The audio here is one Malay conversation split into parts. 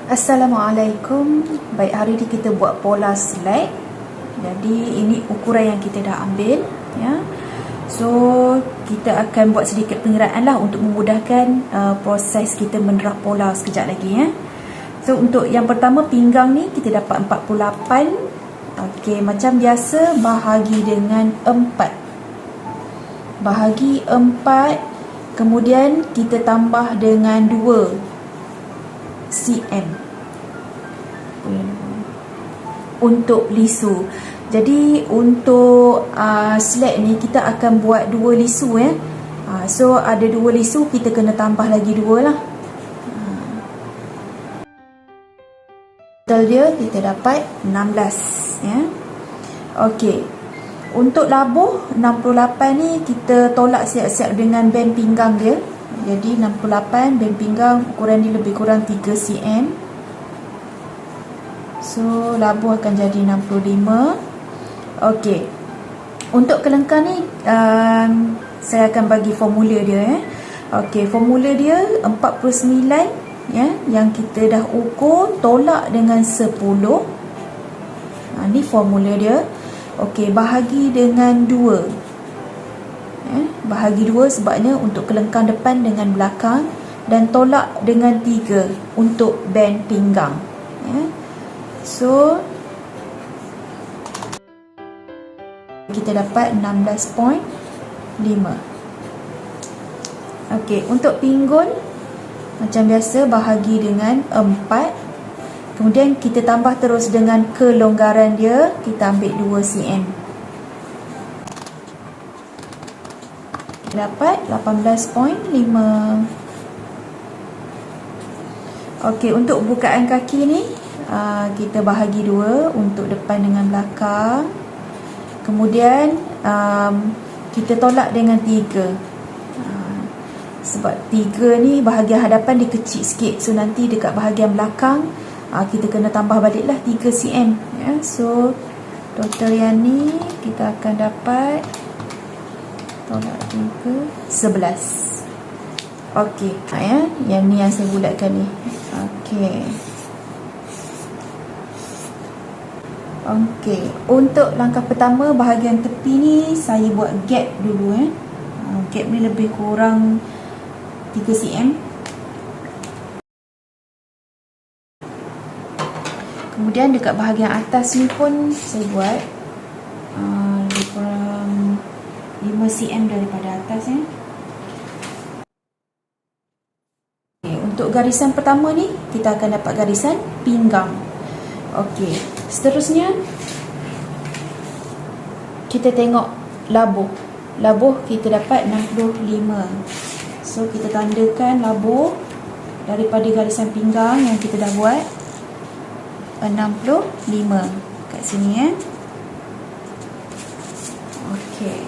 Assalamualaikum. Baik, hari ini kita buat pola slide. Jadi ini ukuran yang kita dah ambil, ya. So kita akan buat sedikit pengiraan lah untuk memudahkan proses kita menerah pola sekejap lagi, ya. So untuk yang pertama, pinggang ni kita dapat 48. Okey, macam biasa bahagi dengan 4. Bahagi 4, kemudian kita tambah dengan 2 cm untuk lisu. Jadi untuk slide ni kita akan buat 2 lisu, ya. So ada 2 lisu, kita kena tambah lagi 2 lah. Total dia kita dapat 16, ya. Okey. Untuk labuh 68 ni kita tolak siap-siap dengan band pinggang dia. Jadi 68 band pinggang ukuran dia lebih kurang 3 cm. So labuh akan jadi 65. Okey. Untuk kelengkang ni saya akan bagi formula dia, ya. Okey, formula dia 49, ya, yang kita dah ukur tolak dengan 10. Ni formula dia. Okey, bahagi dengan 2. Bahagi 2 sebabnya untuk kelengkang depan dengan belakang, dan tolak dengan 3 untuk band pinggang, ya. So kita dapat 16.5. Okey, untuk pinggul macam biasa bahagi dengan 4. Kemudian kita tambah terus dengan kelonggaran dia, kita ambil 2 cm. Dapat 18.5. Okey, untuk bukaan kaki ni kita bahagi 2 untuk depan dengan belakang. Kemudian kita tolak dengan 3. Sebab 3 ni bahagian hadapan dia kecil sikit, so nanti dekat bahagian belakang kita kena tambah balik lah 3 cm, ya. So total yang ni kita akan dapat tolak 3, 11. Okey, ya, yang ni yang saya bulatkan ni. Okey. Okey, untuk langkah pertama bahagian tepi ni saya buat gap dulu, ya. Gap ni lebih kurang 3 cm. Kemudian dekat bahagian atas ni pun saya buat lebih kurang 5 cm daripada atas, ya. Okay, untuk garisan pertama ni kita akan dapat garisan pinggang. Okey, seterusnya kita tengok labuh. Labuh kita dapat 65. So kita tandakan labuh daripada garisan pinggang yang kita dah buat 65 kat sini, ya. Okey.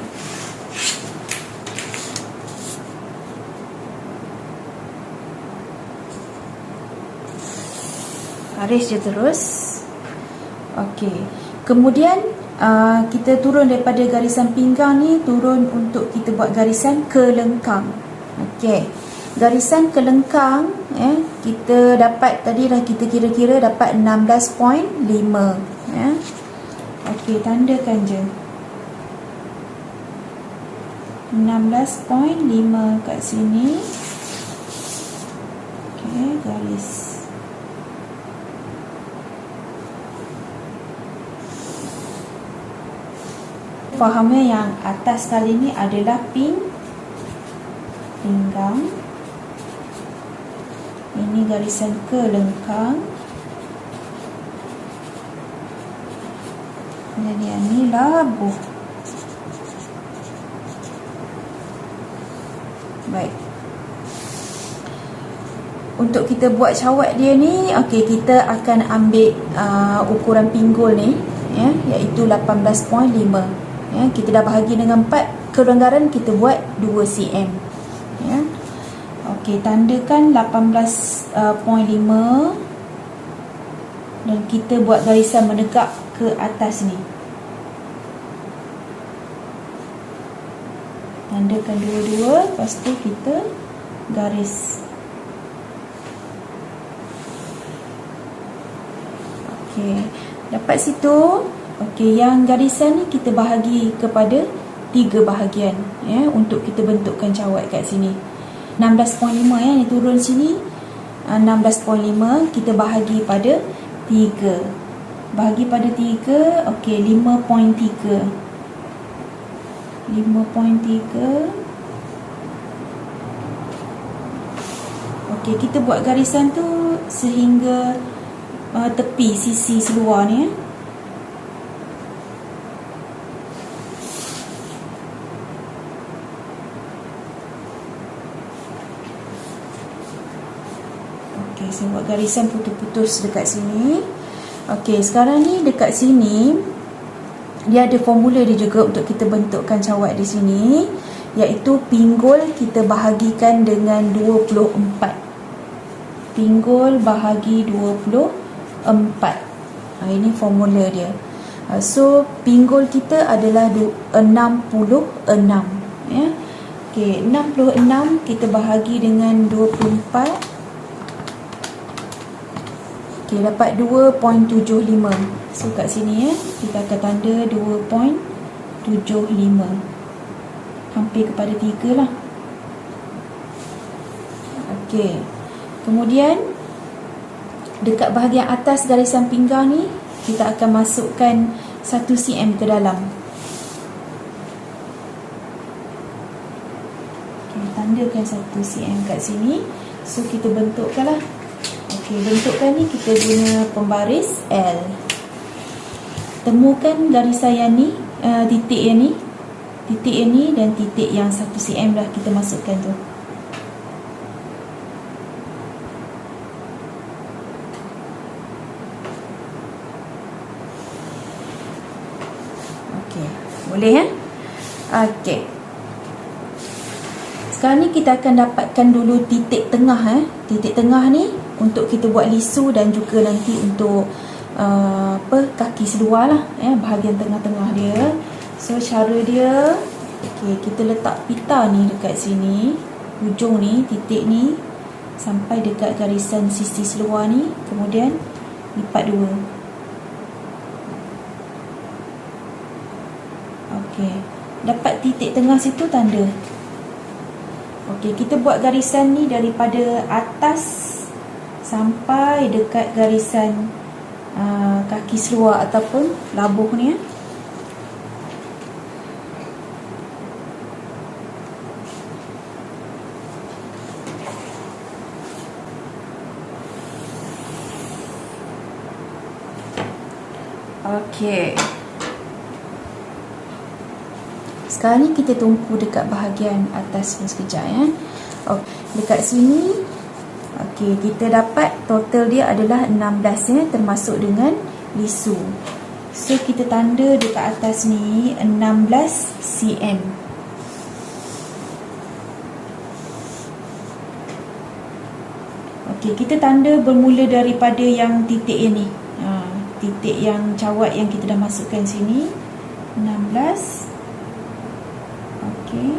Garis je terus. Okey. Kemudian kita turun daripada garisan pinggang ni, turun untuk kita buat garisan kelengkang. Okey. Garisan kelengkang, ya, kita dapat tadi dah kita kira-kira dapat 16.5, ya. Okey, tandakan je 16.5 kat sini. Okey, garis. Fahamnya yang atas kali ni adalah pinggang. Ini garisan kelengkang. Jadi yang ni labuh. Baik. Untuk kita buat cawat dia ni, okey, kita akan ambil ukuran pinggul ni, ya, iaitu 18.5. Ya, kita dah bahagi dengan 4, kelonggaran kita buat 2 cm, ya. Okey, tandakan 18.5 dan kita buat garisan menegak ke atas ni. Tandakan dua-dua, lepas tu kita garis. Okey, dapat situ. Okey, yang garisan ni kita bahagi kepada 3 bahagian ya, untuk kita bentukkan cawat kat sini. 16.5 ya, ni turun sini 16.5 kita bahagi pada 3. Bahagi pada 3, okey, 5.3. 5.3. Okey, kita buat garisan tu sehingga tepi sisi seluar ni ya. Okey, saya buat garisan putus-putus dekat sini. Okey, sekarang ni dekat sini dia ada formula dia juga untuk kita bentukkan cawat di sini, iaitu pinggul kita bahagikan dengan 24. Pinggul bahagi 24. Ini formula dia. So pinggul kita adalah 66 ya. Okey, 66 kita bahagi dengan 24. Okey, dapat 2.75. So kat sini ya, kita akan tanda 2.75. Hampir kepada 3 lah. Okey. Kemudian dekat bahagian atas garisan pinggang ni kita akan masukkan 1 cm ke dalam. Okey, tandakan 1 cm kat sini. So kita bentukkanlah. Okey, bentukkan ni kita guna pembaris L. Temukan garisan yang ni, titik yang ni, titik yang ni dan titik yang 1 cm dah kita masukkan tu. Okey, boleh ya? Okey. Sekarang ni kita akan dapatkan dulu titik tengah Titik tengah ni untuk kita buat lisu dan juga nanti untuk kaki seluar lah ya, bahagian tengah-tengah dia. So cara dia, okey, kita letak pita ni dekat sini, hujung ni, titik ni sampai dekat garisan sisi seluar ni, kemudian lipat 2. Okey, dapat titik tengah situ, tanda. Okey, kita buat garisan ni daripada atas sampai dekat garisan kaki seluar ataupun labuh ni ya. Okey. Sekarang ni kita tumpu dekat bahagian atas ni sekejap ya. Dekat sini, okey, kita dapat total dia adalah 16 ya, termasuk dengan lisu. So kita tanda dekat atas ni 16 cm. Okey, kita tanda bermula daripada yang titik yang ni. Titik yang cawat yang kita dah masukkan sini, 16. Okey,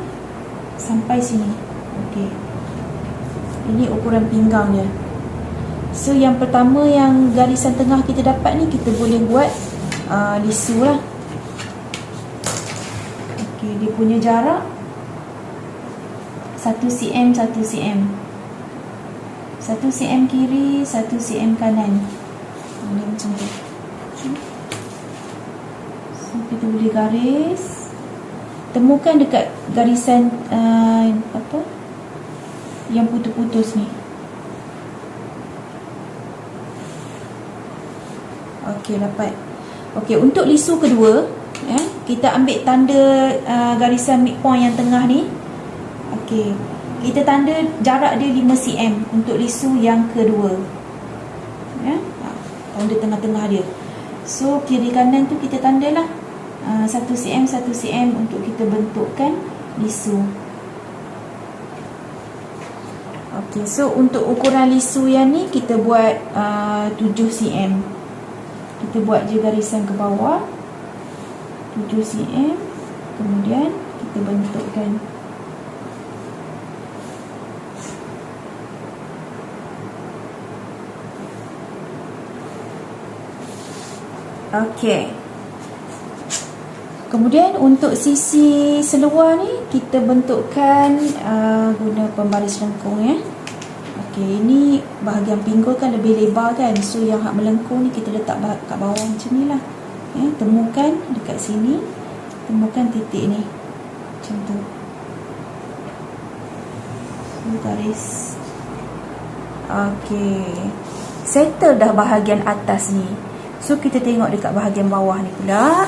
sampai sini. Okey, ini ukuran pinggang dia. So yang pertama, yang garisan tengah kita dapat ni, kita boleh buat lisu lah. Okey, dia punya jarak 1 cm 1 cm, 1 cm kiri 1 cm kanan. Ini macam tu. So kita boleh garis. Temukan dekat garisan yang putus-putus ni. Okey, dapat. Okey, untuk lisu kedua kita ambil tanda garisan midpoint yang tengah ni. Okey, kita tanda jarak dia 5 cm untuk lisu yang kedua ya. Tanda tengah-tengah dia. So kiri kanan tu kita tandalah 1 cm 1 cm untuk kita bentukkan lisu. Okey, so untuk ukuran lisu yang ni kita buat 7 cm. Kita buat je garisan ke bawah 7 cm, kemudian kita bentukkan. Okey. Kemudian untuk sisi seluar ni kita bentukkan guna pembaris lengkung ya. Okey, ini bahagian pinggul kan lebih lebar kan. So yang hak melengkung ni kita letak kat bawah macam ni lah. Ya, temukan dekat sini. Temukan titik ni. Macam tu. So, garis. Okey. Settle dah bahagian atas ni. So kita tengok dekat bahagian bawah ni pula.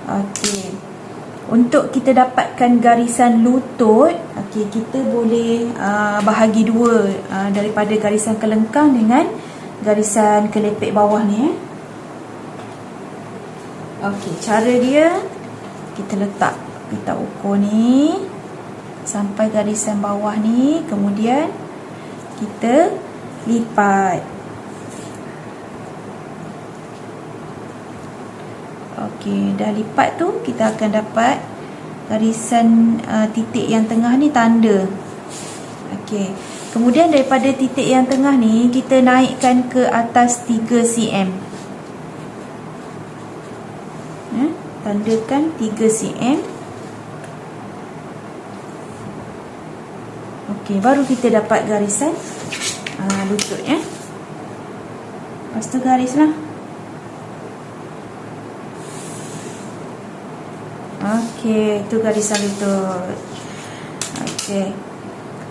Okey. Untuk kita dapatkan garisan lutut, okey, kita boleh bahagi dua daripada garisan kelengkang dengan garisan kelepek bawah ni. Okey, cara dia kita letak pita ukur ni sampai garisan bawah ni, kemudian kita lipat. Okey, dah lipat tu kita akan dapat garisan titik yang tengah ni tanda. Okey. Kemudian daripada titik yang tengah ni kita naikkan ke atas 3 cm. Tandakan 3 cm. Okey, baru kita dapat garisan lutut ya. Lepas tu garislah. Okey, itu garisan lutut. Okey.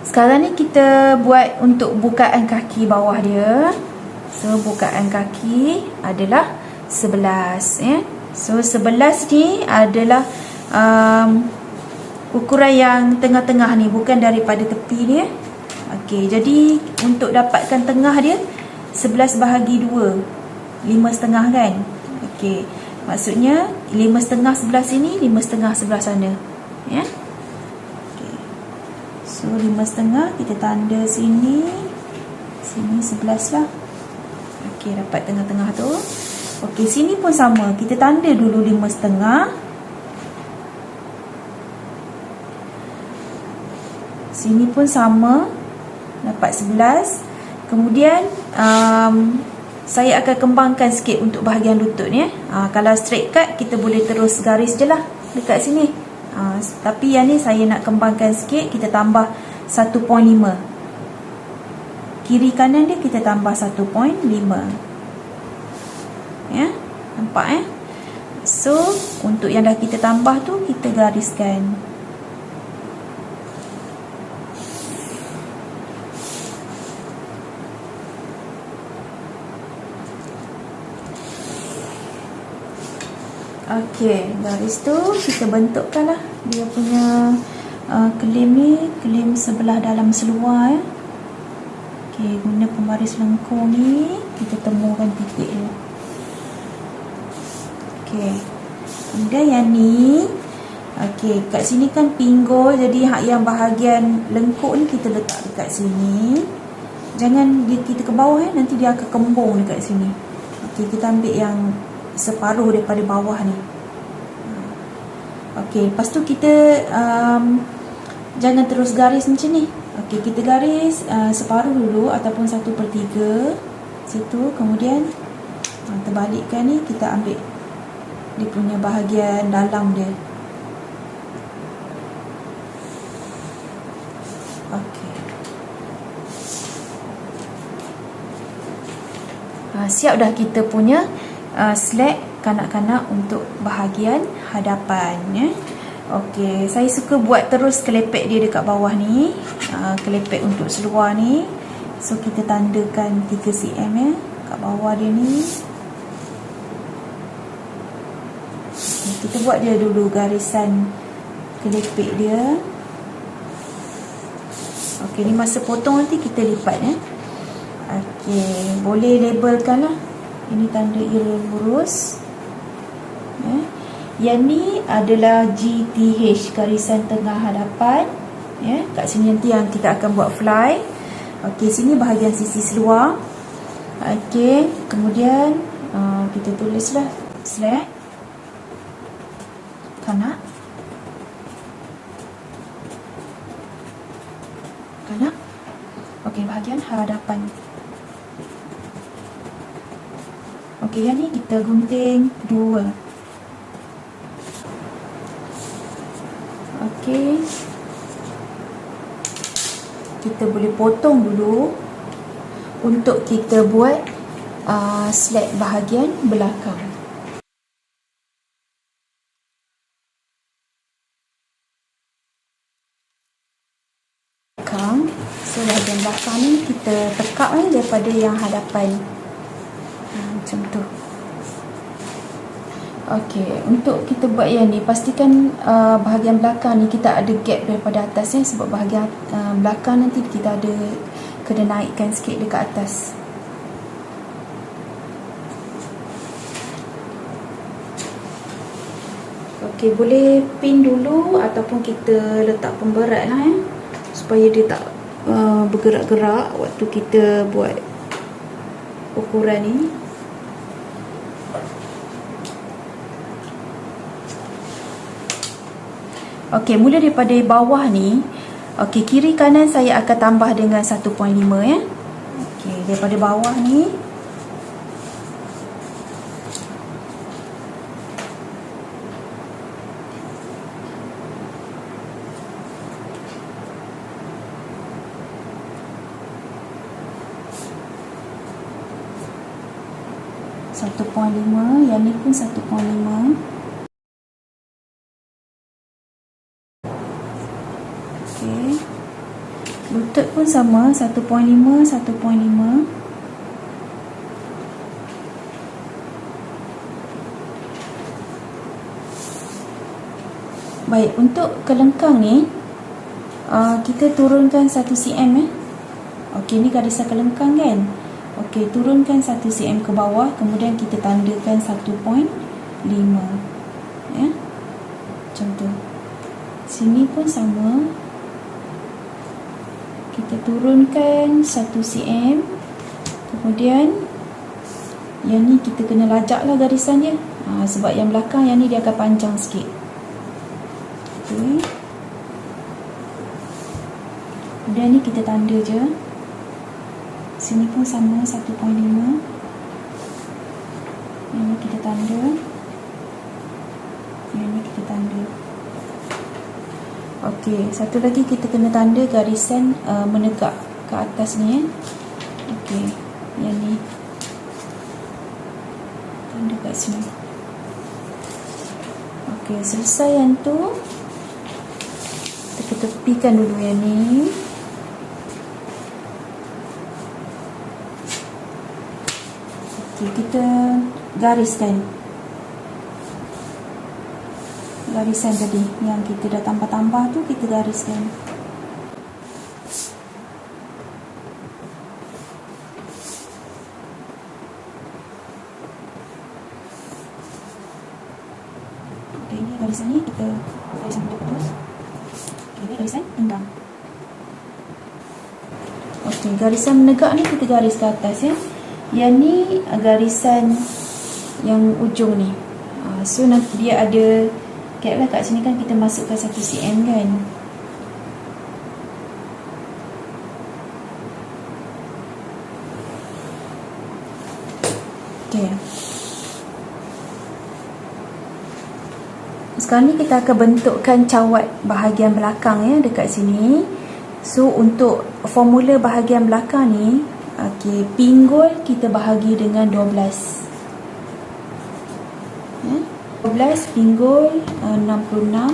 Sekarang ni kita buat untuk bukaan kaki bawah dia. So, bukaan kaki adalah 11 ya. So, 11 ni adalah ukuran yang tengah-tengah ni, bukan daripada tepi ni ya. Okey, jadi untuk dapatkan tengah dia 11 bahagi 2, 5,5 kan. Okey. Maksudnya 5,5 sebelah sini, 5,5 sebelah sana. Ya. Okay. So 5,5 kita tanda sini. Sini 11 lah. Okey, dapat tengah-tengah tu. Okey, sini pun sama. Kita tanda dulu 5,5. Sini pun sama. Dapat 11. Kemudian saya akan kembangkan sikit untuk bahagian lutut ni. Kalau straight cut kita boleh terus garis je lah dekat sini. Tapi yang ni saya nak kembangkan sikit. Kita tambah 1.5. Kiri kanan dia kita tambah 1.5. Ya, nampak So untuk yang dah kita tambah tu kita gariskan. Okey, garis tu kita bentukkan lah dia punya kelem ni, kelem sebelah dalam seluar ya. Okey, guna pembaris lengkung ni kita temukan titik dia. Okey. Kemudian yang ni, okey, kat sini kan pinggul, jadi hak yang bahagian lengkuk ni kita letak dekat sini. Jangan kita ke bawah nanti dia akan kembung dekat sini. Okey, kita ambil yang separuh daripada bawah ni. Okey, lepas tu kita jangan terus garis macam ni. Okey, kita garis separuh dulu ataupun 1/3 situ, kemudian terbalikkan ni, kita ambil dia punya bahagian dalam dia. Okey. Siap dah kita punya slack kanak-kanak untuk bahagian hadapan ya. Okey, saya suka buat terus kelepek dia dekat bawah ni. Kelepek untuk seluar ni. So kita tandakan 3 cm ya kat bawah dia ni. Kita buat dia dulu garisan kelepek dia. Okey, ni masa potong nanti kita lipat ya. Okey, boleh labelkan lah. Ini tanda iral lurus. Yang ni adalah GTH, garisan tengah hadapan. Kat sini nanti yang kita akan buat fly. Okey, sini bahagian sisi seluar. Okey, kemudian kita tulislah slack kanak. Okey, bahagian hadapan. Okey, Okey, yang ni kita gunting 2. Okey, kita boleh potong dulu untuk kita buat slat bahagian belakang. So bahagian belakang ni kita tekak daripada yang hadapan, macam tu. Okey, untuk kita buat yang ni, pastikan bahagian belakang ni kita ada gap daripada atas sebab bahagian belakang nanti kita ada kena naikkan sikit dekat atas. Okey, boleh pin dulu ataupun kita letak pemberat lah supaya dia tak bergerak-gerak waktu kita buat ukuran ni. Okey, mula daripada bawah ni. Okey, kiri kanan saya akan tambah dengan 1.5 ya. Okey, daripada bawah ni yang ni pun 1.5. Okey, lutut pun sama 1.5. Baik, untuk kelengkang ni kita turunkan 1 cm Okey, ni garisan kelengkang kan. Okey, turunkan 1 cm ke bawah, kemudian kita tandakan 1.5 ya. Macam tu. Sini pun sama. Kita turunkan 1 cm. Kemudian yang ni kita kena lajaklah garisan dia. Sebab yang belakang yang ni dia akan panjang sikit. Okey. Kemudian ni kita tanda je. Sini pun sama 1.5. Yang ni kita tanda. Yang ni kita tanda. Okey, satu lagi kita kena tanda garisan menegak ke atas ni ya. Okey, yang ni tanda kat sini. Okey, selesai yang tu, kita tepikan dulu yang ni. Okey, kita gariskan garisan tadi yang kita dah tambah-tambah tu, kita gariskan. Okey, ni garisan ni kita garisan putus. Okey, ni garisan tenggang. Okey, garisan menegak ni kita garis ke atas ya. Yang ni garisan yang ujung ni. So nanti dia ada gap lah kat sini kan, kita masukkan 1 cm kan. Okey. Sekarang ni kita akan bentukkan cawat bahagian belakang ya dekat sini. So untuk formula bahagian belakang ni, okey, pinggul kita bahagi dengan 12. 12 pinggul 66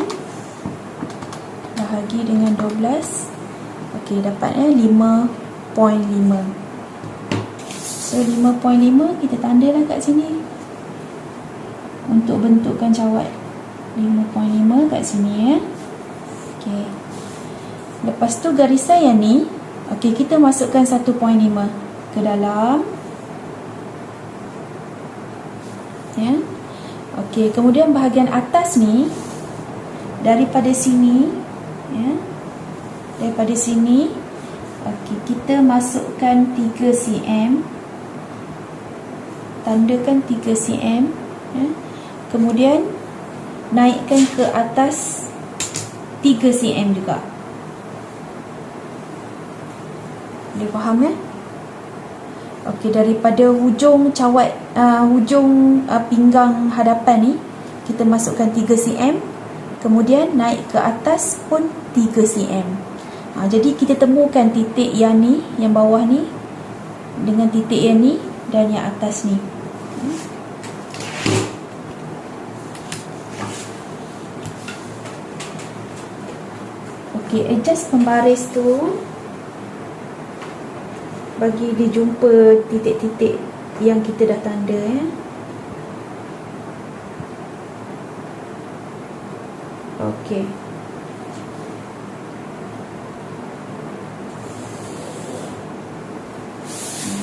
bahagi dengan 12. Okey, dapatnya 5.5. So 5.5 kita tandalah kat sini untuk bentukkan cawat. 5.5 kat sini ya. Okey. Lepas tu garisan yang ni, okey, kita masukkan 1.5 ke dalam. Ya. Okey, kemudian bahagian atas ni daripada sini ya. Daripada sini, okey, kita masukkan 3 cm. Tandakan 3 cm ya. Kemudian naikkan ke atas 3 cm juga. Boleh faham ya? Okey, daripada hujung cawat, hujung pinggang hadapan ni, kita masukkan 3 cm. Kemudian naik ke atas pun 3 cm. Jadi kita temukan titik yang ni, yang bawah ni, dengan titik yang ni dan yang atas ni. Okey, adjust pembaris tu bagi dia jumpa titik-titik yang kita dah tanda ya. Okey.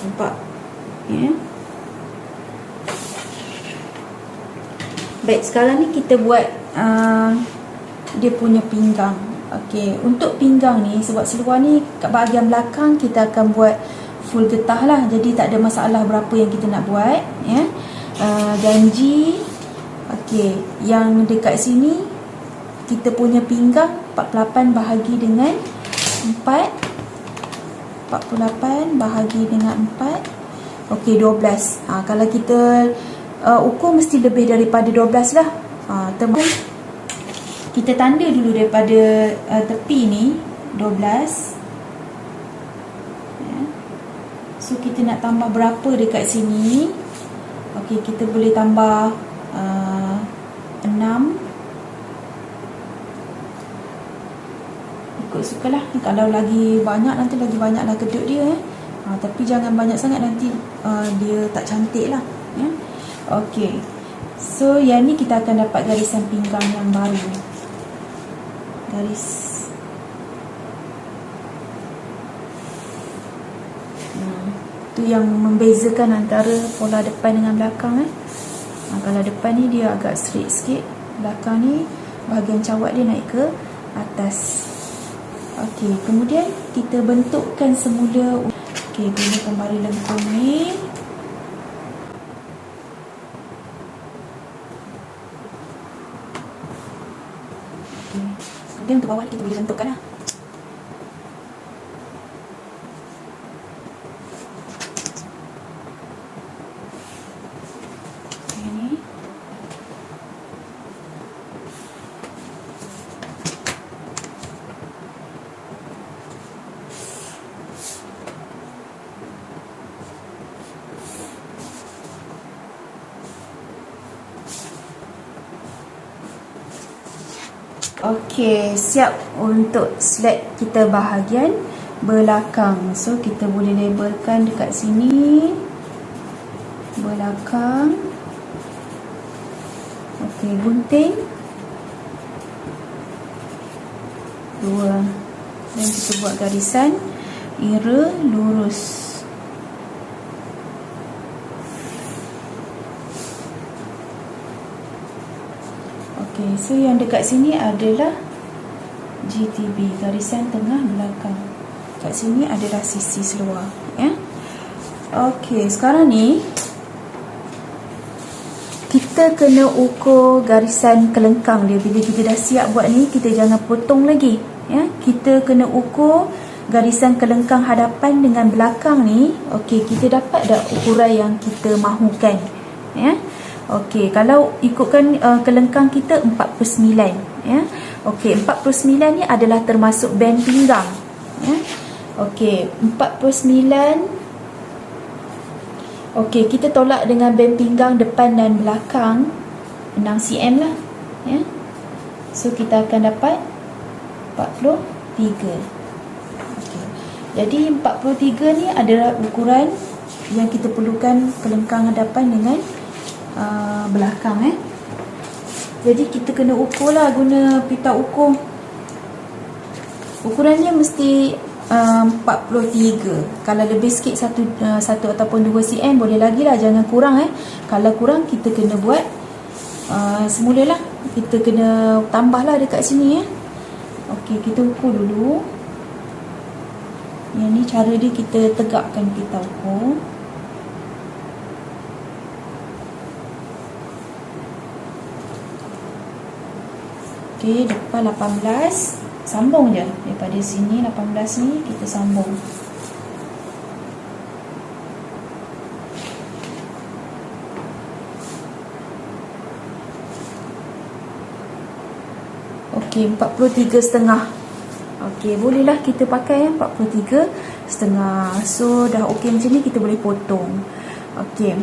Nampak ya. Baik, sekarang ni kita buat dia punya pinggang. Okey, untuk pinggang ni, sebab seluar ni kat bahagian belakang kita akan buat full getah lah, jadi tak ada masalah berapa yang kita nak buat ya. Ganji. Okey, yang dekat sini kita punya pinggang 48 bahagi dengan 4. 48 bahagi dengan 4. Okey, 12. Kalau kita ukur mesti lebih daripada 12 lah. Kita tanda dulu daripada tepi ni 12. So kita nak tambah berapa dekat sini? Okey, kita boleh tambah 6. Ikut sukalah. Kalau lagi banyak, nanti lagi banyaklah kedut dia tapi jangan banyak sangat, nanti dia tak cantik lah ya. Okey, so yang ni kita akan dapat garisan pinggang yang baru. Garis tu yang membezakan antara pola depan dengan belakang kalau depan ni dia agak straight sikit, belakang ni bahagian cawat dia naik ke atas. Okey, kemudian kita bentukkan semula. Okey, guna pembari lengkung ni. Okey, kemudian untuk bawah kita boleh bentukkan lah. Okey, siap untuk slat kita bahagian belakang. So kita boleh labelkan dekat sini belakang. Okey, gunting 2 dan kita buat garisan ira lurus. Okey, so yang dekat sini adalah GTB, garisan tengah belakang. Kat sini adalah sisi seluar ya. Okey, sekarang ni kita kena ukur garisan kelengkang dia. Bila kita dah siap buat ni, kita jangan potong lagi ya. Kita kena ukur garisan kelengkang hadapan dengan belakang ni. Okey, kita dapat dah ukuran yang kita mahukan ya. Okey, kalau ikutkan kelengkang kita 49 ya. Okey, 49 ni adalah termasuk band pinggang ya. Okey, 49. Okey, kita tolak dengan band pinggang depan dan belakang 6 cm lah ya. So kita akan dapat 43. Okey, jadi 43 ni adalah ukuran yang kita perlukan kelengkang hadapan dengan belakang Jadi kita kena ukur lah guna pita ukur. Ukurannya mesti 43. Kalau lebih sikit 1 ataupun 2 cm boleh lagi lah, jangan kurang Kalau kurang kita kena buat semula lah, kita kena tambah lah dekat sini Okey, kita ukur dulu. Yang ni cara dia, kita tegakkan pita ukur. Okey, depan 18. Sambung je daripada sini 18 ni, kita sambung. Okey, 43.5. Okey, bolehlah kita pakai 43.5. So dah okey macam ni, kita boleh potong. Okey.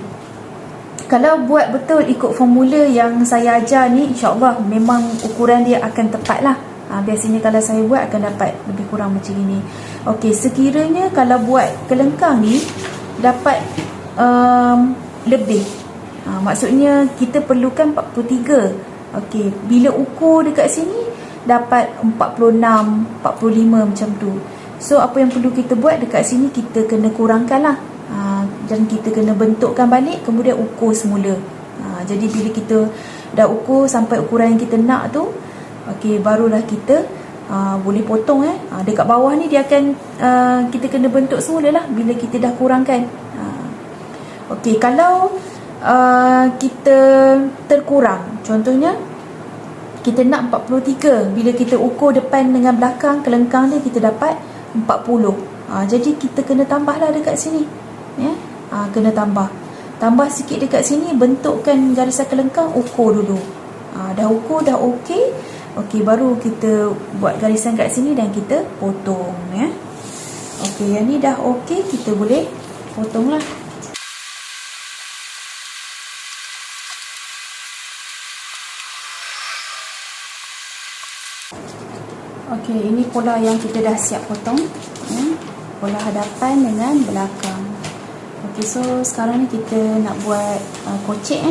Kalau buat betul ikut formula yang saya ajar ni, insya-Allah memang ukuran dia akan tepat lah. Biasanya kalau saya buat akan dapat lebih kurang macam ini. Okey, sekiranya kalau buat kelengkang ni dapat lebih, maksudnya kita perlukan 43. Okey, bila ukur dekat sini dapat 46, 45 macam tu. So apa yang perlu kita buat dekat sini, kita kena kurangkan lah. Dan kita kena bentukkan balik, kemudian ukur semula. Jadi bila kita dah ukur sampai ukuran yang kita nak tu, okey, barulah kita boleh potong. Dekat bawah ni dia akan kita kena bentuk semula lah bila kita dah kurangkan. Okey, kalau kita terkurang, contohnya kita nak 43, bila kita ukur depan dengan belakang kelengkang dia kita dapat 40. Jadi kita kena tambahlah dekat sini, ya. Kena tambah sikit dekat sini, bentukkan garisan kelengkang, ukur dulu. Dah ukur, dah okey. Okey, baru kita buat garisan kat sini dan kita potong, ya. Okey, yang ni dah okey, kita boleh potonglah. Okey, ini pola yang kita dah siap potong, ya. Pola hadapan dengan belakang. Okey, so sekarang ni kita nak buat kocek.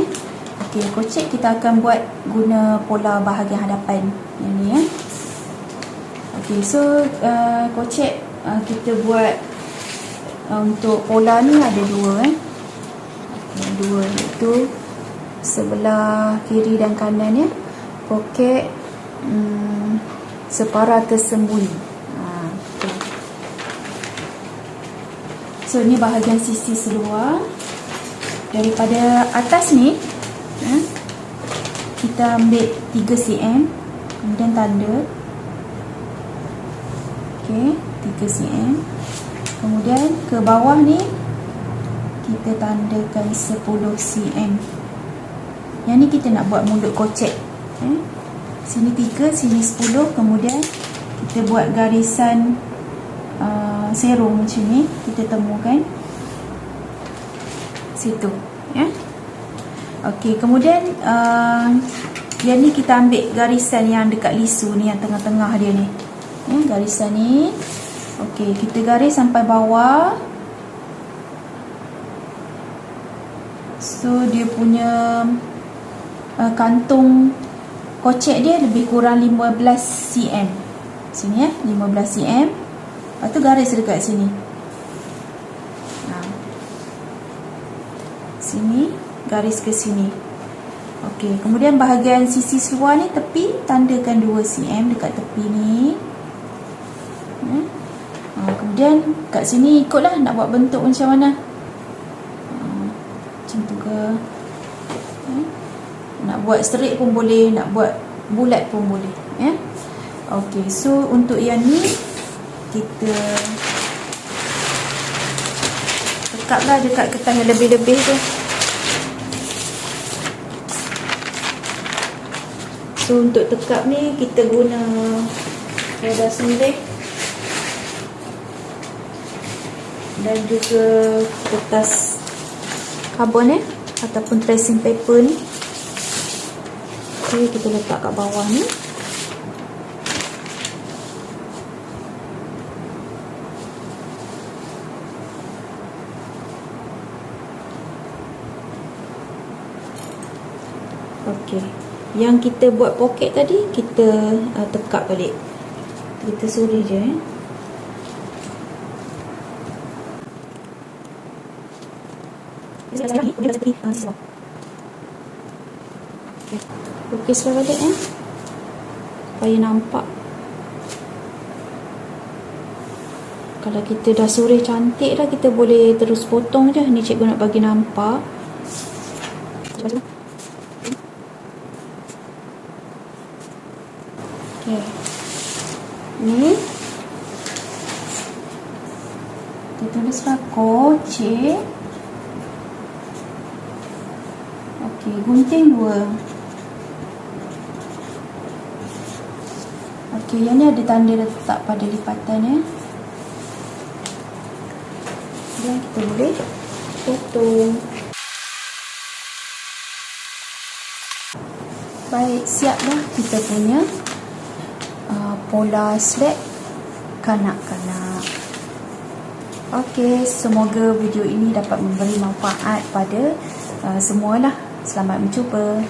Okey, kocek kita akan buat guna pola bahagian hadapan yang ni, ya. Okey, so kocek kita buat untuk pola ni ada dua, okay, dua, iaitu sebelah kiri dan kanan, ya. Poket separa tersembunyi. Okay. So ni bahagian sisi seluar. Daripada atas ni, kita ambil 3 cm, kemudian tanda. Okey, 3 cm. Kemudian ke bawah ni kita tandakan 10 cm. Yang ni kita nak buat mulut kocek. Sini 3, sini 10. Kemudian kita buat garisan serong macam ni, kita temukan situ, ya. Okey, kemudian yang ni kita ambil garisan yang dekat lisu ni, yang tengah-tengah dia ni, ya, garisan ni. Okey, kita garis sampai bawah. So dia punya kantung kocek dia lebih kurang 15 cm. Sini, ya, 15 cm. Lepas tu garis dekat sini. Sini, garis ke sini. Okey, kemudian bahagian sisi seluar ni, tepi, tandakan 2 cm dekat tepi ni. Kemudian kat sini ikutlah nak buat bentuk macam mana. Macam tu ke. Nak buat straight pun boleh, nak buat bulat pun boleh, ya. Okey, so untuk yang ni kita tekaplah dekat kertas yang lebih-lebih tu. So untuk tekap ni kita guna roda suntik dan juga kertas karbon, ataupun tracing paper ni. Okey, kita letak kat bawah ni. Okey, yang kita buat poket tadi kita tekap balik. Kita suri je, ya. Lukislah balik, ya, supaya nampak. Kalau kita dah suri cantik dah, kita boleh terus potong je. Ni cikgu nak bagi nampak. Okay. Ni kita tulislah kocek. Okey, gunting 2. Okey, yang ni ada tanda letak pada lipatan ya. Dan kita boleh potong. Baik, siap dah kita punya pola slab kanak-kanak. Okey, semoga video ini dapat memberi manfaat pada semualah. Selamat mencuba.